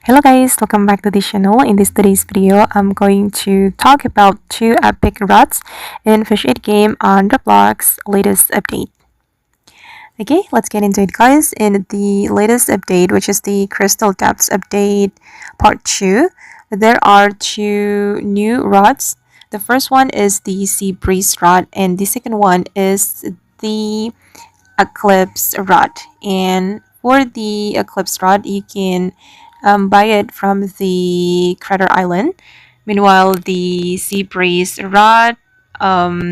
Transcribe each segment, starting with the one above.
Hello guys, welcome back to the channel. In today's video, I'm going to talk about two epic rods in Fish 8 game on Roblox latest update. Okay, let's get into it guys. In the latest update, which is the Crystal Depths update part 2, there are two new rods. The first one is the Seabreeze Rod and the second one is the Eclipse Rod. And for the Eclipse Rod, you can buy it from the Crater Island. Meanwhile, the Seabreeze Rod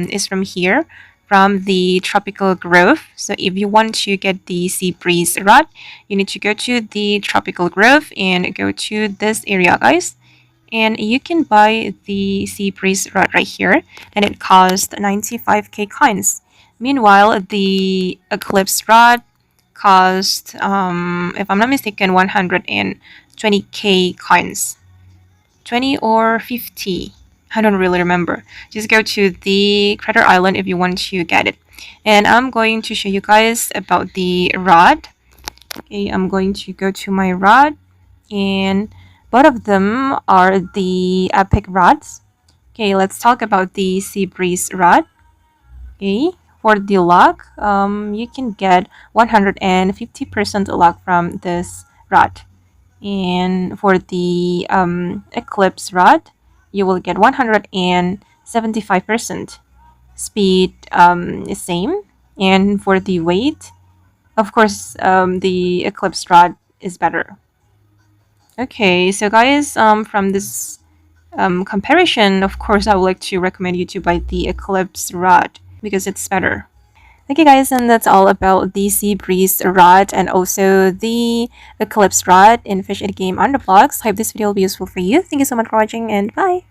is from here, from the Tropical Grove. So if you want to get the Seabreeze Rod, you need to go to the Tropical Grove and go to this area, guys. And you can buy the Seabreeze Rod right here, and it costs 95k coins. Meanwhile, the Eclipse Rod cost, if I'm not mistaken, 120k coins. 20 or 50. I don't really remember. Just go to the Crater Island if you want to get it. And I'm going to show you guys about the rod. Okay, I'm going to go to my rod, and both of them are the epic rods. Okay, let's talk about the Seabreeze Rod. Okay, for the luck, you can get 150% luck from this rod. And for the Eclipse Rod, you will get 175%. Speed is same. And for the weight, of course, the Eclipse Rod is better. Okay, so guys, from this comparison, of course, I would like to recommend you to buy the Eclipse Rod because it's better. Okay guys, and that's all about the Seabreeze Rod and also the Eclipse Rod in Fish 8 game on Roblox. Hope this video will be useful for you. Thank you so much for watching and bye!